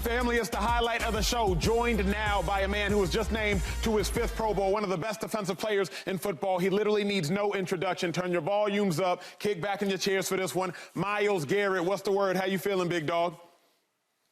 family, it's the highlight of the show, joined now by a man who was just named to his 5th Pro Bowl, one of the best defensive players in football. He literally needs no introduction. Turn your volumes up, kick back in your chairs for this one. Myles Garrett, what's the word? How you feeling, big dog?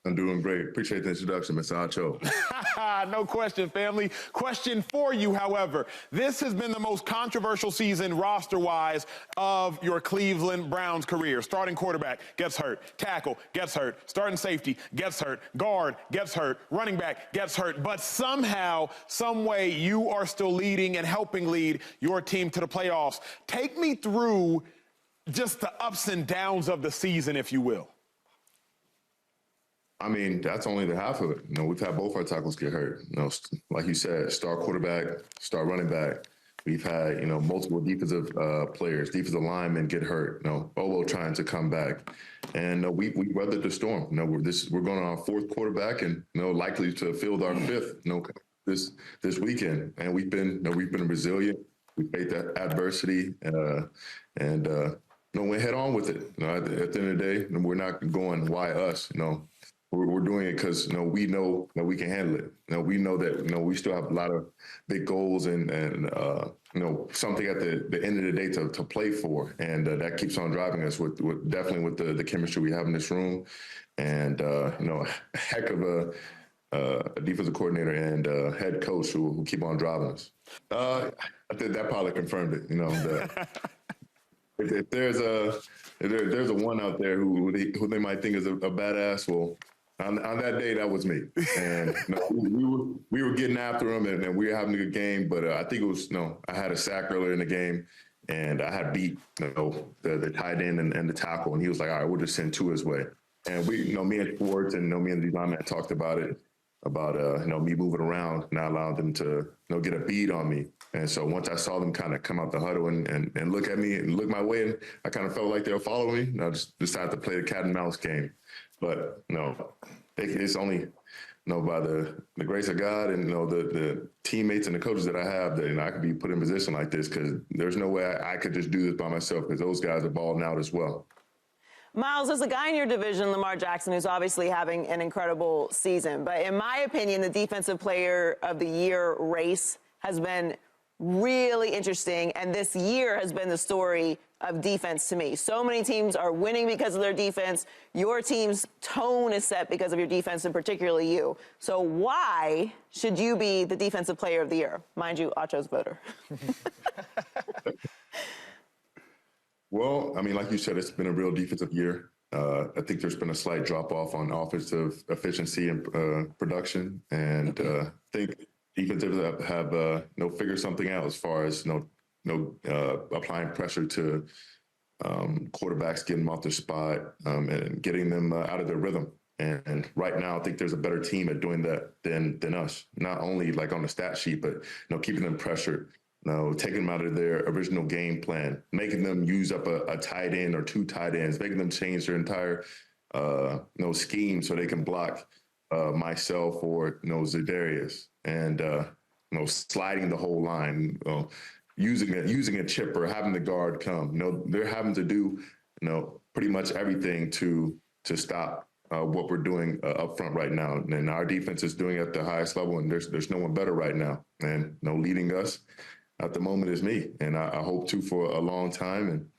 I'm doing great. Appreciate the introduction, Mr. Acho. No question, family. Question for you, however. This has been the most controversial season roster-wise of your Cleveland Browns career. Starting quarterback gets hurt. Tackle gets hurt. Starting safety gets hurt. Guard gets hurt. Running back gets hurt. But somehow, some way, you are still leading and helping lead your team to the playoffs. Take me through just the ups and downs of the season, if you will. I mean, that's only the half of it. You know, we've had both our tackles get hurt. You know, like you said, star quarterback, star running back. We've had, you know, multiple defensive players, defensive linemen get hurt. You know, Olo trying to come back, and we weathered the storm. You know, we're going on our 4th quarterback, and you know, likely to field our 5th. You know, this weekend, and we've been resilient. We faced that adversity, and went head on with it. You know, at the end of the day, we're not going why us. You know. We're doing it because, you know, we know that we can handle it. You know, we know that, you know, we still have a lot of big goals and you know, something at the end of the day to play for. And that keeps on driving us with definitely with the chemistry we have in this room. And, you know, a heck of a defensive coordinator and head coach who keep on driving us. I think that probably confirmed it, you know, that if there's a one out there who they might think is a badass, well, on that day, that was me. And you know, we were getting after him, and we were having a good game. But I think it was, you know, I had a sack earlier in the game, and I had beat, you know, the tight end and the tackle, and he was like, all right, we'll just send 2 his way. And we, you know, me and Schwartz and, you know, me and the lineman talked about it, about you know, me moving around, not allowing them to, you know, get a bead on me. And so once I saw them kind of come out the huddle and look at me and look my way, and I kind of felt like they were following me, and I just decided to play the cat and mouse game. But, you know, it's only, you know, by the grace of God and, you know, the teammates and the coaches that I have that, you know, I could be put in a position like this, because there's no way I could just do this by myself, because those guys are balling out as well. Myles, there's a guy in your division, Lamar Jackson, who's obviously having an incredible season. But in my opinion, the Defensive Player of the Year race has been really interesting, and this year has been the story of defense to me. So many teams are winning because of their defense. Your team's tone is set because of your defense, and particularly you. So why should you be the Defensive Player of the Year? Mind you, Acho's voter. Well, I mean, like you said, it's been a real defensive year. I think there's been a slight drop-off on offensive efficiency and production, and I think defensives have you know, figured something out as far as, you know, applying pressure to quarterbacks, getting them off their spot, and getting them out of their rhythm. And right now, I think there's a better team at doing that than us. Not only like on the stat sheet, but, you know, keeping them pressured, you know, taking them out of their original game plan, making them use up a tight end or 2 tight ends, making them change their entire you know, scheme so they can block myself or, you know, Za'Darius, and you know, sliding the whole line, you know, using a chipper, having the guard come. You know, they're having to do, you know, pretty much everything to stop what we're doing up front right now. And our defense is doing it at the highest level, and there's no one better right now. And, you know, leading us at the moment is me, and I hope to for a long time. And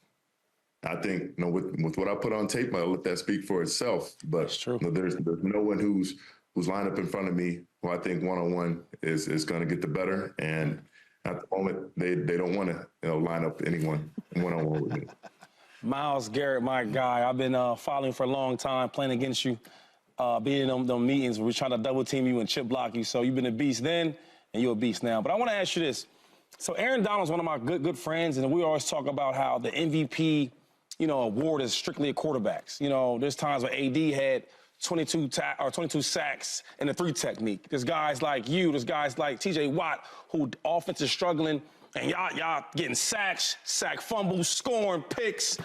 I think, you know, with what I put on tape, I'll let that speak for itself. But that's true. You know, there's no one who's lined up in front of me who I think one-on-one is going to get the better. And at the moment, they don't want to, you know, line up anyone one-on-one with me. Myles Garrett, my guy, I've been following for a long time, playing against you, being in them meetings where we're trying to double team you and chip block you. So you've been a beast then, and you're a beast now. But I want to ask you this. So Aaron Donald's one of my good friends, and we always talk about how the MVP, you know, award is strictly a quarterbacks. You know, there's times where AD had 22 sacks in the 3 technique. There's guys like you, there's guys like TJ Watt, who offense is struggling, and y'all getting sacks, sack fumbles, scoring picks,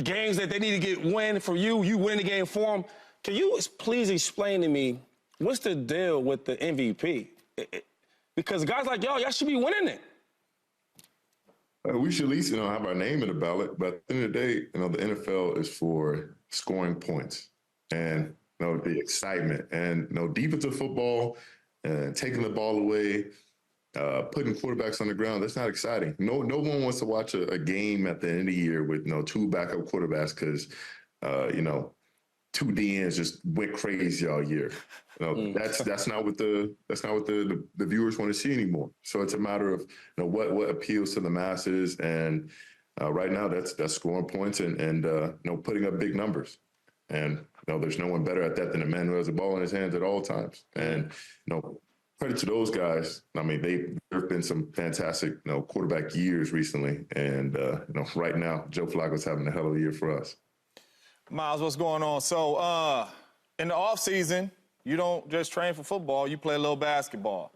games that they need to win for you, you win the game for them. Can you please explain to me, what's the deal with the MVP? Because guys like y'all should be winning it. We should at least, you know, have our name in the ballot. But at the end of the day, you know, the NFL is for scoring points. And the excitement. And defensive football and taking the ball away, putting quarterbacks on the ground, that's not exciting. No one wants to watch a game at the end of the year with two backup quarterbacks because two DNs just went crazy all year. That's not what the viewers want to see anymore. So it's a matter of what appeals to the masses, and right now that's scoring points and putting up big numbers. And there's no one better at that than Emmanuel has the ball in his hands at all times. And credit to those guys. I mean, there have been some fantastic quarterback years recently, and right now Joe Flacco's having a hell of a year for us. Myles, what's going on? So, in the offseason, you don't just train for football, you play a little basketball.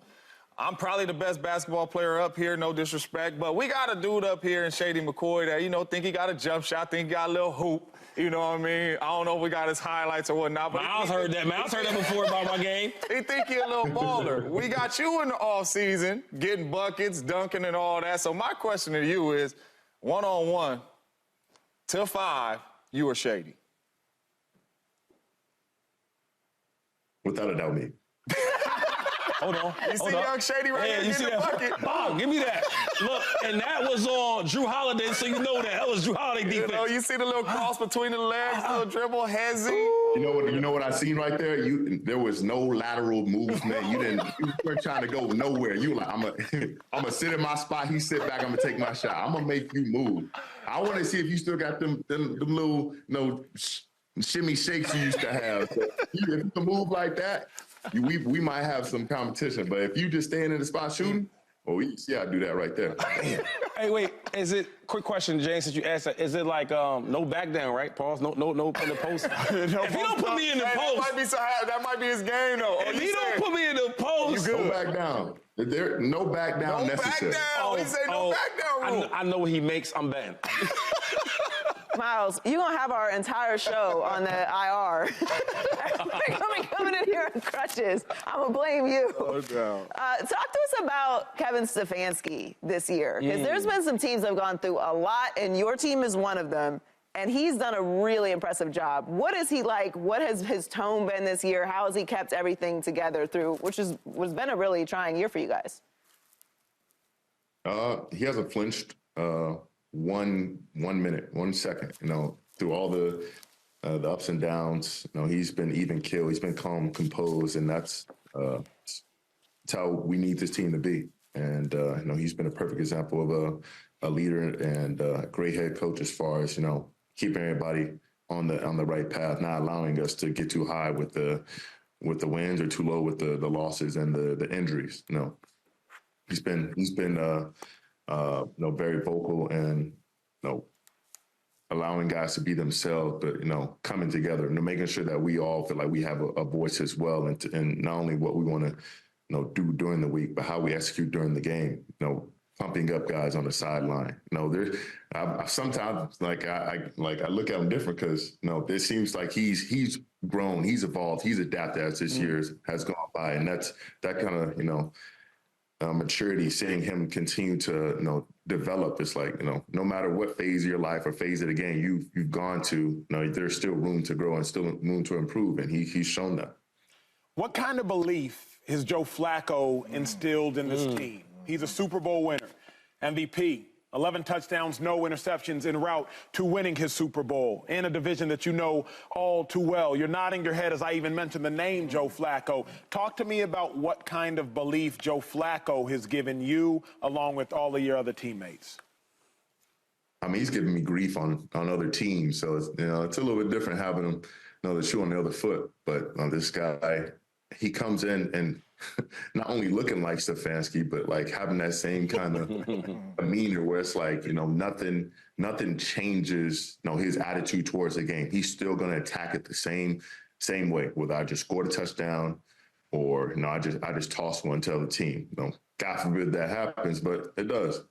I'm probably the best basketball player up here, no disrespect, but we got a dude up here in Shady McCoy that, think he got a jump shot, think he got a little hoop, you know what I mean? I don't know if we got his highlights or whatnot. But Myles heard that before about my game. He think he a little baller. We got you in the offseason, getting buckets, dunking and all that. So my question to you is, 1-on-1 to 5, you or Shady? Without a doubt, me. Hold on. You see young Shady right here getting the bucket? Bob, give me that. Look, and that was on Drew Holiday, so you know that was Drew Holiday defense. You see the little cross between the legs, little dribble, hezzy. You know what I seen right there? There was no lateral movement. You weren't trying to go nowhere. You were like, I'm gonna sit in my spot. He sit back. I'm gonna take my shot. I'm gonna make you move. I want to see if you still got them little shimmy shakes you used to have. So if you can move like that, we might have some competition. But if you just stand in the spot shooting, you see I do that right there. Hey, wait, quick question, James, since you asked that, is it like no back down, right? Pause, no in the post. If you don't put me in the post. That might be his game, though. If you don't put me in the post. No back down. No back down necessary. Back down. He said no back down rule. I know what he makes, I'm banned. Myles, you're going to have our entire show on the IR. We're going to be coming in here on crutches. I'm going to blame you. No doubt. Talk to us about Kevin Stefanski this year, because there's been some teams that have gone through a lot, and your team is one of them, and he's done a really impressive job. What is he like? What has his tone been this year? How has he kept everything together through, which has been a really trying year for you guys? He hasn't flinched 1 minute, 1 second, through all the ups and downs. He's been even keel. He's been calm, composed, and that's how we need this team to be. And, he's been a perfect example of a leader and a great head coach as far as, keeping everybody on the right path, not allowing us to get too high with the wins or too low with the losses and the injuries. He's been very vocal and, allowing guys to be themselves, but, coming together and making sure that we all feel like we have a voice as well. And not only what we want to, do during the week, but how we execute during the game, pumping up guys on the sideline. Sometimes I look at him different because, it seems like he's grown, he's evolved, he's adapted as this year has gone by. And that kind of, maturity, seeing him continue to, develop. It's like, no matter what phase of your life or phase of the game you've gone to, there's still room to grow and still room to improve. And he's shown that. What kind of belief has Joe Flacco instilled in this team? He's a Super Bowl winner, MVP, 11 touchdowns, no interceptions en route to winning his Super Bowl in a division that you know all too well. You're nodding your head as I even mentioned the name Joe Flacco. Talk to me about what kind of belief Joe Flacco has given you along with all of your other teammates. I mean, he's giving me grief on other teams. So, it's a little bit different having him, the shoe on the other foot. But this guy, he comes in and not only looking like Stefanski, but like having that same kind of demeanor where it's like, nothing changes, his attitude towards the game. He's still going to attack it the same way, whether I just scored a touchdown or, I just toss one to the team. God forbid that happens, but it does.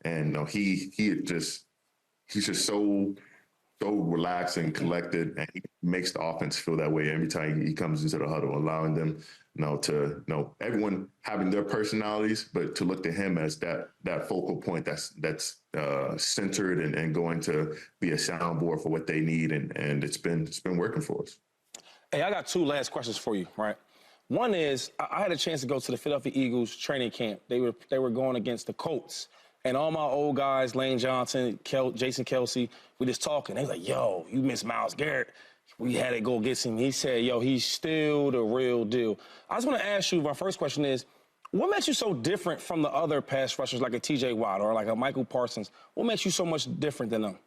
And he's just so relaxed and collected, and he makes the offense feel that way every time he comes into the huddle, allowing them, everyone having their personalities, but to look to him as that focal point that's centered and going to be a soundboard for what they need, and it's been working for us. Hey, I got two last questions for you, right? One is, I had a chance to go to the Philadelphia Eagles training camp. They were going against the Colts. And all my old guys, Lane Johnson, Jason Kelsey, we just talking. They was like, yo, you miss Myles Garrett. We had to go get him. He said, yo, he's still the real deal. I just want to ask you, my first question is, what makes you so different from the other pass rushers like a T.J. Watt or like a Michael Parsons? What makes you so much different than them?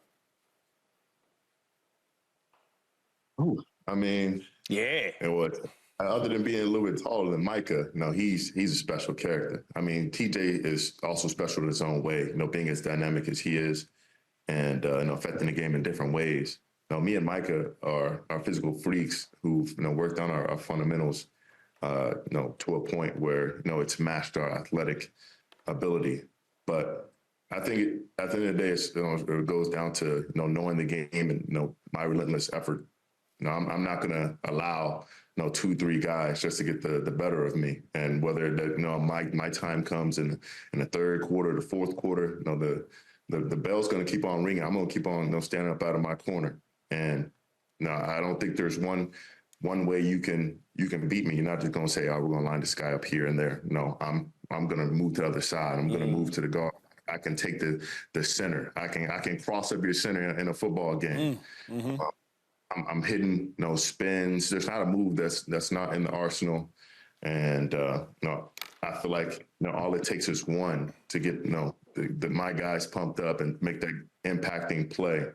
Ooh, I mean, Yeah. and what? Other than being a little bit taller than Micah, he's a special character. I mean, TJ is also special in his own way, being as dynamic as he is and, affecting the game in different ways. Me and Micah are physical freaks who've, worked on our fundamentals, to a point where, it's matched our athletic ability. But I think at the end of the day, it goes down to, knowing the game and, my relentless effort. I'm not going to allow 2-3 guys just to get the better of me. And whether my time comes in the third quarter, the fourth quarter, the bell's going to keep on ringing. I'm going to keep on standing up out of my corner. And I don't think there's one way you can beat me. You're not just going to say, oh, we're going to line this guy up here and there. No, I'm going to move to the other side. I'm going to move to the guard. I can take the center. I can cross up your center in a football game. I'm hitting spins. There's not a move that's not in the arsenal, and I feel like all it takes is one to get my guys pumped up and make that impacting play.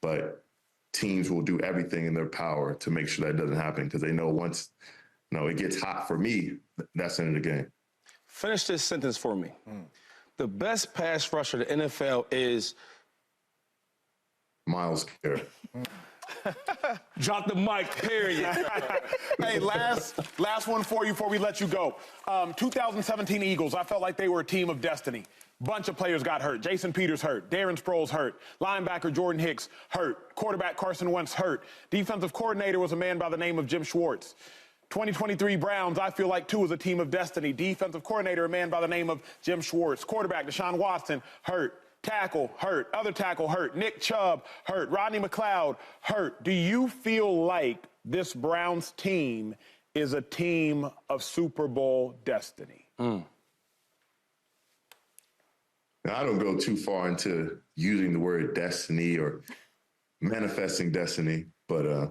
But teams will do everything in their power to make sure that doesn't happen because they know once it gets hot for me, that's the end of the game. Finish this sentence for me. The best pass rusher the NFL is Myles Garrett. Drop the mic, period. Hey, last one for you before we let you go. 2017 Eagles, I felt like they were a team of destiny. Bunch of players got hurt. Jason Peters hurt. Darren Sproles hurt. Linebacker Jordan Hicks hurt. Quarterback Carson Wentz hurt. Defensive coordinator was a man by the name of Jim Schwartz. 2023 Browns, I feel like, too, was a team of destiny. Defensive coordinator, a man by the name of Jim Schwartz. Quarterback Deshaun Watson hurt. Tackle, hurt. Other tackle, hurt. Nick Chubb, hurt. Rodney McLeod, hurt. Do you feel like this Browns team is a team of Super Bowl destiny? Now, I don't go too far into using the word destiny or manifesting destiny, but at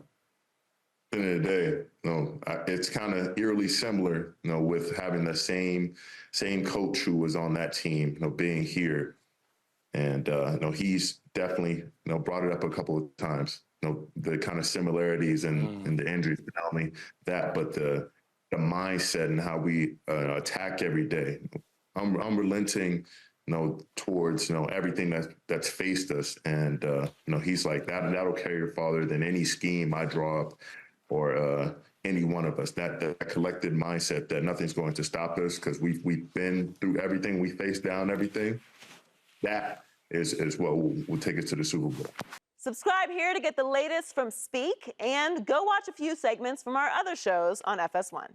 the end of the day, it's kind of eerily similar, with having the same coach who was on that team, being here. And, he's definitely, brought it up a couple of times, the kind of similarities and the injuries, not only that, but the mindset and how we attack every day. I'm relenting, towards, everything that's faced us. And, he's like, that'll carry you farther than any scheme I draw up or any one of us. That collected mindset that nothing's going to stop us because we've been through everything, we faced down everything. That is what will take us to the Super Bowl. Subscribe here to get the latest from Speak and go watch a few segments from our other shows on FS1.